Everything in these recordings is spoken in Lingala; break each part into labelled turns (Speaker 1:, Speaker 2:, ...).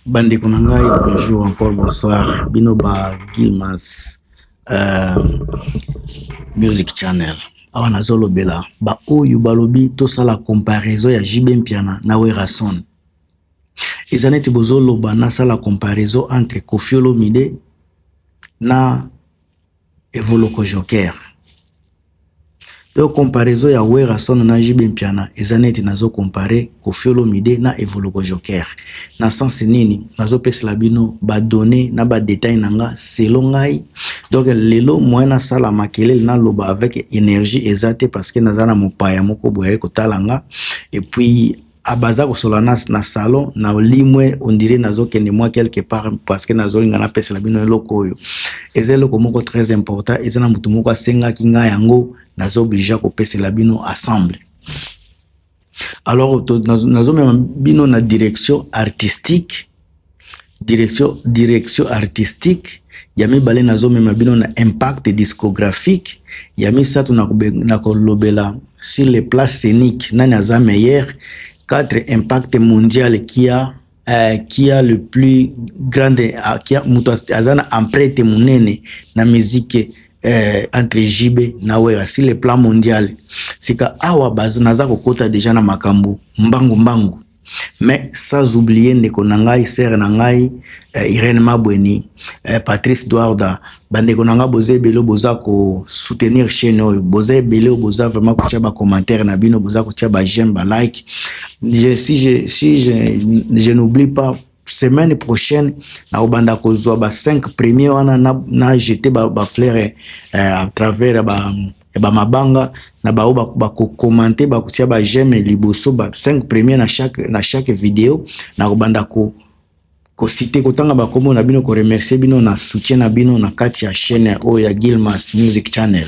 Speaker 1: Bande Konangai, bonjour, encore bonsoir. Binoba Gilmas Music Channel. Awa nazolo bela. Ba oyo balobi to sala comparaison ya JB Mpiana na Werason. Ezaneti bozolo ba na sala comparaison entre Koffi Olomide na Evoloko Joker. Le comparaison ya Werason na JB Mpiana ezaneti nazo compare Koffi Olomide na Evoloko Joker. Na sens nini nazo pesa labino ba donner na ba détail nanga selon ngai. Donc lelo moyena sala makelele na loba avec énergie exacte parce que nazana mopaya moko boye ko talanga et puis abaza ko solana na salon na limwe on dirait nazo kende moi quelque part parce que nazo linga na pesa labino eloko oyo ezelo ko moko très important ezana mutu moko asenga kinga yango nazo obligé ko pesa labino ensemble. Alors nazo même bino na direction artistique artistique yami bale nazo même bino na impact discographique yami satu na kolobela sur les plans scéniques nani aza meilleur. 4 impacts mondial qui a le plus grand qui a muto azana empreinte munene na musique entre JB na Wera sur le plan mondial. Sika awa bazo naza kokota déjà na makambo mbangu mais sans oublier ndeko nangai sœur nangai Irene Mabweni, Patrice Douarda, bande konanga boze belo boza ko soutenir chaîne oyo boze belo boza vraiment ko tia ba commentaire na bino boza ko tia ba j'aime ba like. Si je n'oublie pas semaine prochaine na obanda ko zo ba 5 premiers wana na jeter ba fleur à travers ba mabanga na ba ko commenter ba ko tia ba j'aime liboso ba 5 premiers na chaque vidéo na obanda ko citer kotanga ba komo na bino ko remercier bino na soutien na bino na kati ya chaîne o ya Gilmas Music Channel.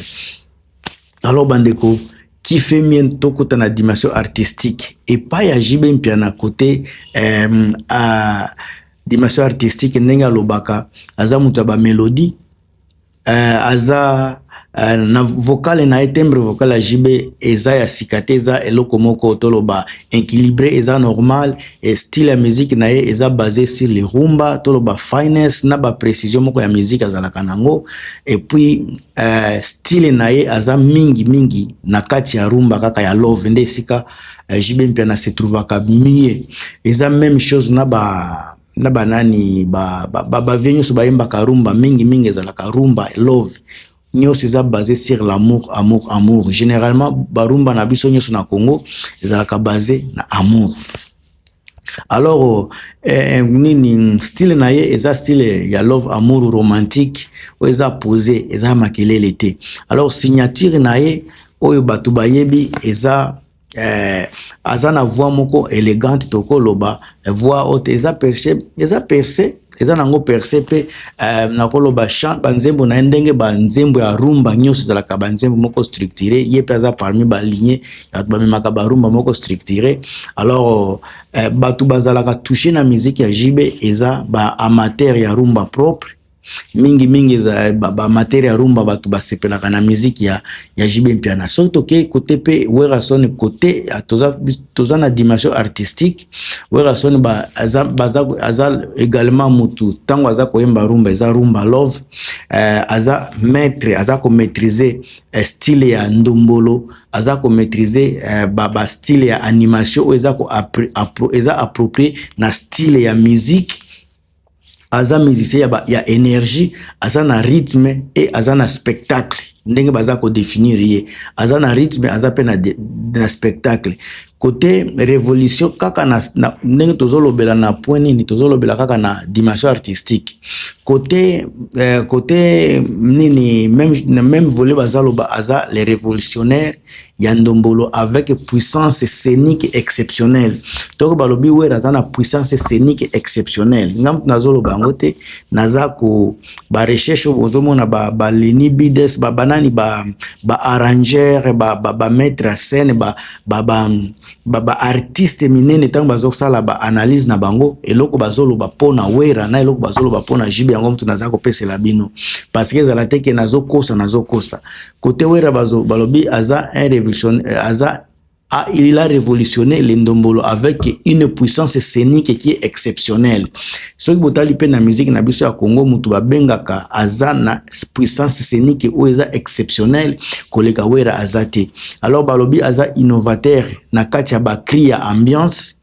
Speaker 1: Alors bandeko qui fait mien to kota na dimension artistique et pas ya JB Mpiana côté à dimension artistique ndenga lobaka aza mutu ba mélodie aza na vocal na timbre vocal ya JB eza ya sikate eza eloko moko toloba équilibré eza normal et style ya musique na ye eza basé sur le rumba toloba finesse na ba précision moko ya musique azalaka nango et puis style na ye aza mingi na kati ya rumba kaka ya love nde sika JB Mpiana se trouvaka mieux eza même chose na banani ba venyo so ba yemba karumba mingi ezalaka rumba love nyos eza basé sur l'amour. Généralement barumba na biso nyos na Congo ezalaka basé na amour. Alors nini style na ye eza style ya love amour romantique o eza posé eza makelele te. Alors signature na ye oyo batu bayebi eza azana voix moko élégante toko loba voix haute eza percé eza nango percé pe na koloba chant banzembo na ndenge banzembo ya rumba nyos zalaka banzembo moko structuré ye pe aza parmi ba lignée ya ba memaka ba rumba moko structuré. Alors batu bazalaka toucher na musique ya JB eza ba amateur ya rumba propre mingi za ba materia rumba batu basepelaka na musique ya JB Mpiana. Surtout que côté pe Werason côté toza na dimension artistique Werason aza également mutu tango aza koyemba rumba eza rumba love aza maître aza ko maîtriser style ya ndombolo aza ko maîtriser ba style ya animation eza ko eza approprié na style ya musique aza musicien ya énergie aza na rythme et aza na spectacle ndenge baza ko définir ye aza na rythme aza pe na spectacle. Côté révolution kaka na ndenge tozolobela na point nini tozolobela kaka na dimension artistique côté nini même volet bazaloba aza les révolutionnaires ya ndombolo avec puissance scénique exceptionnelle. Donc balobi Wera aza na puissance scénique exceptionnelle ngam nazoloba ngote naza ko ba recherche ozomona ba Leni Bides ba banani ba arrangeur ba mettre à scène ba artiste minene tango bazosala ba analyse na bango eloko bazoloba pona Wera na eloko bazoloba pona JB yango mtu naza ko pesela bino parce que ezala teke nazokosa côté Wera balobi aza un révolutionnaire aza il a révolutionné le ndombolo avec une puissance scénique qui est exceptionnelle. Ce qui botali pe na musique na biso ya Congo mutu babengaka aza na puissance scénique ou eza exceptionnelle koleka wera azate. Alors balobi aza innovateur na kati ya bakri ya ambiance,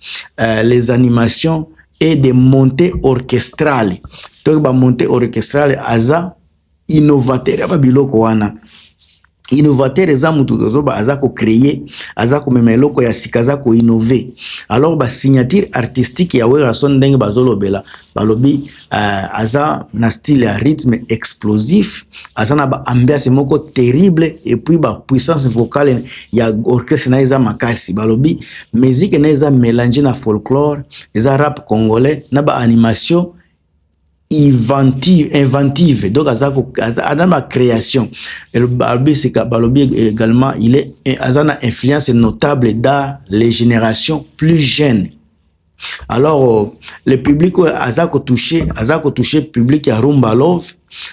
Speaker 1: les animations et des montées orchestrales. Donc ba montée orchestrale aza innovateur ya biloko wana. Innovateur eza mutu tozoba aza ko créer, aza ko mema eloko ya sika, aza ko innover. Alors ba signature artistique ya Werason ndenge bazolobela balobi aza na style ya rythme explosif, aza na ba ambiance moko terrible et puis ba puissance vocale ya orchestre na eza makasi. Balobi musique na eza mélange na folklore, eza rap congolais na ba animation inventive. Donc dans ma création balobi également il est azana influence notable dans les générations plus jeunes. Alors le public azako touché public ya rumba love,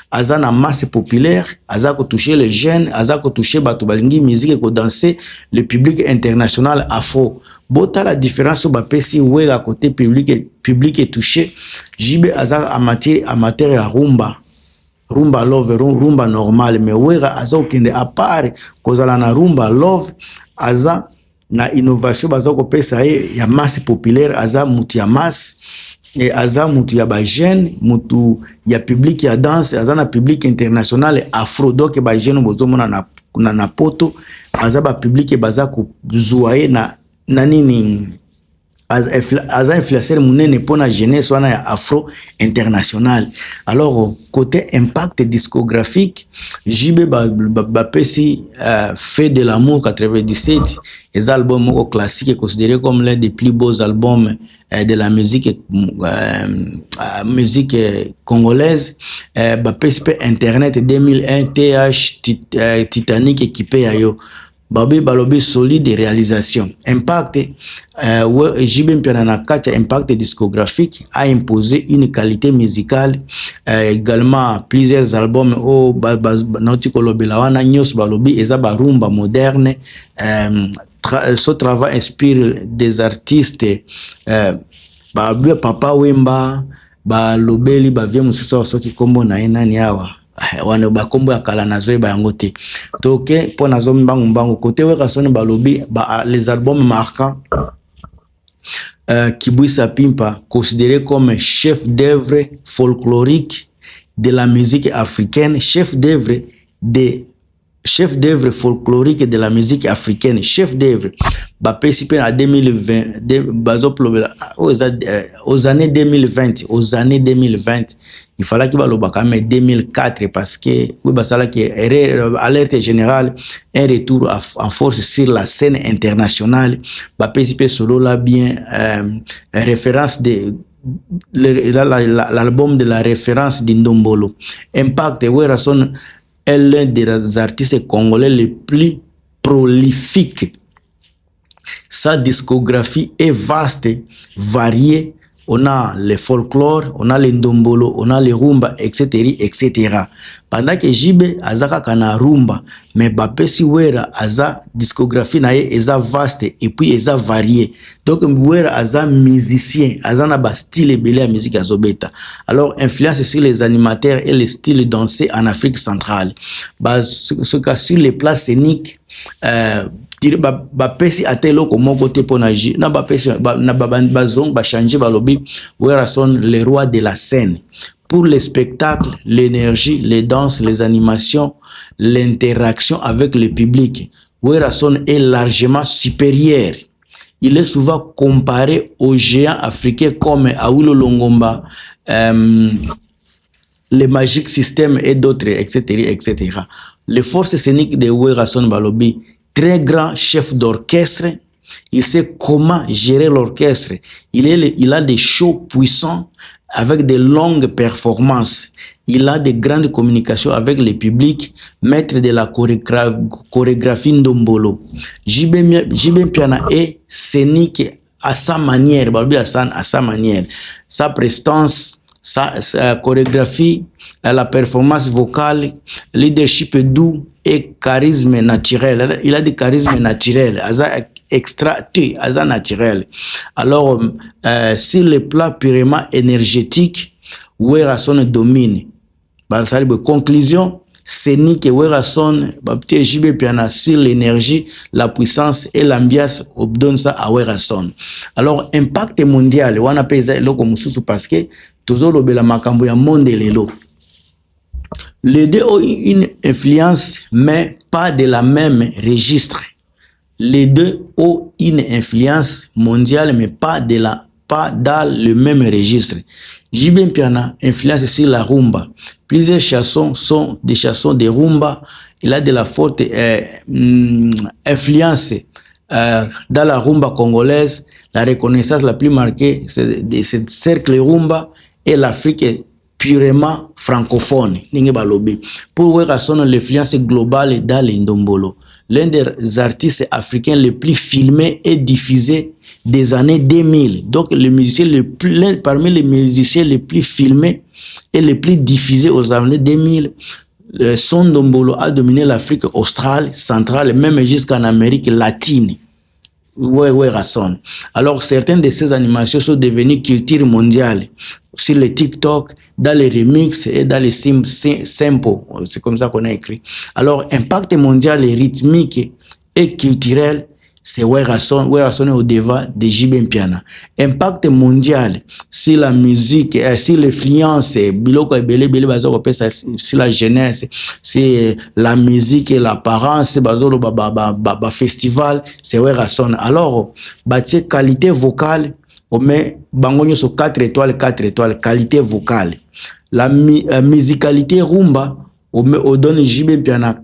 Speaker 1: azana masse populaire, azako touché les jeunes, azako touché bato balingi musique ko danser le public international afro. Bota la différence ba pesi we à côté public est touché. Jibe azak amateur ya rumba love, rumba normal, mais wera azak kende à part kozala na rumba love, aza na innovation bazako pesa ya masse populaire, aza mutu ya masse et aza mutu ya ba jeune, mutu ya public ya danse, aza na public international afro. Donc ba jeune bozo mona na poto, aza ba public bazako zuaye na nini aza influenceur munene pona jeunesse wana ya afro international. Alors côté impact discographique, JB bapesi fait de l'amour 97, les albums moko classique considéré comme l'un des plus beaux albums de la musique congolaise. Bapesi pe internet 2001 TH Titanic équipé à yo. Babi balobi solide réalisation. Impact, JB Mpiana na kati impact discographique a imposé une qualité musicale, également plusieurs albums au nauti kolobela wana nyos balobi eza barumba moderne. Ce travail inspire des artistes babi Papa Wemba, balobeli bavie mususu soki kombo na enani awa wana bakombo ya kala nazo ba yango te toke po nazo mbangu côté Werason balobi les albums marquants Kibwisa Pimpa considéré comme chef d'œuvre folklorique de la musique africaine, chef d'œuvre folklorique de la musique africaine, chef d'œuvre. Bapesipe en 2020, aux années 2020, il fallait qu'il baloba quand même 2004 parce que oui basala qui alerte générale, un retour en force sur la scène internationale. Bapesipe solo là bien référence de l'album de la référence d'Indombolo. Impact Werason est l'un des artistes congolais les plus prolifiques. Sa discographie est vaste, variée. On a le folklore, on a le ndombolo, on a le rumba, etc., etc. Pendant que JB azaka kana rumba, mais bapesi wera aza discographie na ye eza vaste et puis eza variée. Donc wera aza musicien, aza na ba style belé ya musique azobeta. Alors influence sur les animateurs et les styles dansés en Afrique centrale. Ce cas sur les plats scéniques, bapesi atelo komo côté ponaji na bapesi na bazong ba changer balobi Werason le roi de la scène. Pour les spectacles, l'énergie, les danses, les animations, l'interaction avec le public, Werason est largement supérieur. Il est souvent comparé aux géants africains comme Awilo Longomba, le Magic System et d'autres, etc., etc. Les forces scéniques de Werason balobi, très grand chef d'orchestre, il sait comment gérer l'orchestre. Il a des shows puissants avec de longues performances. Il a de grandes communications avec le public, maître de la chorégraphie Ndombolo. JB Mpiana est scénique à sa manière, à sa manière. Sa prestance, sa chorégraphie, la performance vocale, leadership doux et charisme naturel. Il a du charisme naturel. extraité, aza naturel. Alors, sur le plan purement énergétique, Werason domine. Conclusion, c'est ni que Werason, JB Piana sur l'énergie, la puissance et l'ambiance, donne ça à Werason. Alors, impact mondial, on appelle ça parce que toujours le makambo ya monde lelo. Les deux ont une influence, mais pas de la même registre. Les deux ont une influence mondiale, mais pas dans le même registre. JB Piana influence sur la rumba. Plusieurs chansons sont des chansons de rumba. Il a de la forte influence dans la rumba congolaise. La reconnaissance la plus marquée, c'est de ce cercle rumba et l'Afrique purement francophone. Pour Werason, l'influence globale dans l'Indombolo. L'un des artistes africains les plus filmés et diffusés des années 2000. Donc, parmi les musiciens les plus filmés et les plus diffusés aux années 2000, son Ndombolo a dominé l'Afrique australe, centrale, même jusqu'en Amérique latine. Werason. Alors, certaines de ces animations sont devenues culture mondiale sur les TikTok, dans les remixes et dans les samples. C'est comme ça qu'on a écrit. Alors, impact mondial et rythmique et culturel, c'est Werason. Werason est au devant de JB Piana. Impact mondial sur la musique, sur l'influence, sur la jeunesse, c'est la musique et l'apparence, festival, c'est Werason. Alors, qualité vocale, on met bangonyo sur 4 étoiles, qualité vocale. La musicalité rumba, on donne JB Piana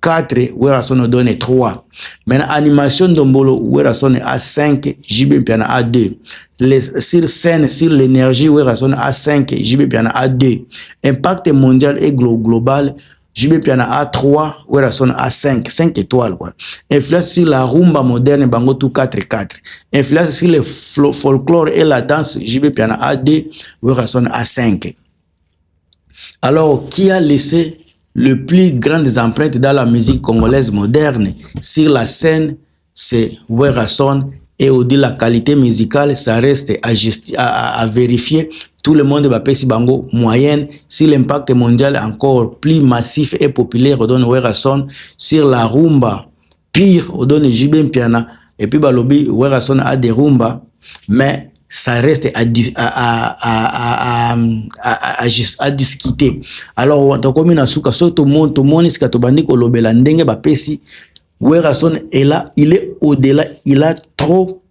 Speaker 1: 4, Werason donne 3. Maintenant, animation Ndombolo, Werason a 5, JB Piana a 2. Sur scène, sur l'énergie, Werason a 5, JB Piana a 2. Impact mondial et global, JB Piana a 3, Werason a 5 étoiles. Quoi. Influence sur la rumba moderne, bango tout 4. Influence sur le folklore et la danse, JB Piana a 2, Werason a 5. Alors, qui a laissé le plus grandes empreintes dans la musique congolaise moderne sur la scène, c'est Werason. Et au-delà de la qualité musicale, ça reste à vérifier. Tout le monde va payer bango moyenne. Si l'impact mondial est encore plus massif et populaire, on donne Werason. Sur la rumba, pire, on donne JB Piana. Et puis, balobi, Werason a des rumba, mais ça reste à discuter. Alors, on comme une souka, tout le monde, est-ce que tu bandes ko lobela ndenge ba pesi, Werason est là, il est au-delà, il a trop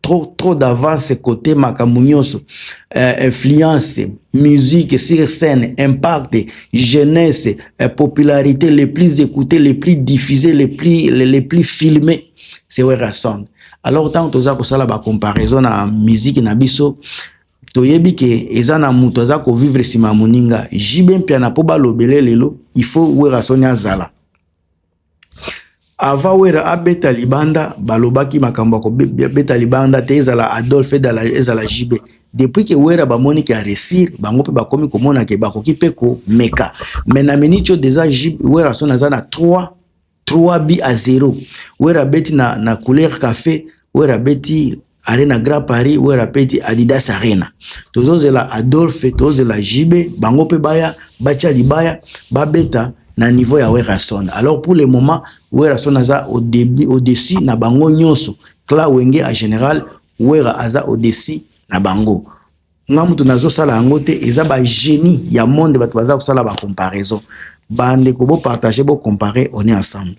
Speaker 1: d'avance côté makamunyoso, influence, musique sur scène, impact, jeunesse, popularité, les plus écoutés, les plus diffusés, les plus filmés, c'est Werason. Alors, tant que tu as la comparaison à musique na biso, toyebi ke eza na muto za ko vivre sima moninga, JB Piana po ba lobele lelo, il faut Werason ya zala. Ava Wera abeta libanda, balobaki makambo ko beta libanda te ezala Adolphe dala ezala JB. Depuis que Wera ba moni ki a réussir, bango pe ba komi ko mona ke ba ko kipeko meka. Mais na minicho déjà Werason azana 3 bi à 0. Wera beti na couleur café, Wera beti Arena Grand Paris, Wera beti Adidas Arena. Tozo la Adolphe, tozo la JB, bango pe baya, bacha libaya, babeta na niveau ya Werason. Alors pour le moment, Werason aza au-dessus na bango nyonso. Kla wenge en général, Wera aza au-dessus na bango. Ngamutu nazo sala angote, eza ba génie ya monde bat baza ko sala ba comparaison. Bande ko bo partager, bo comparer, on est ensemble.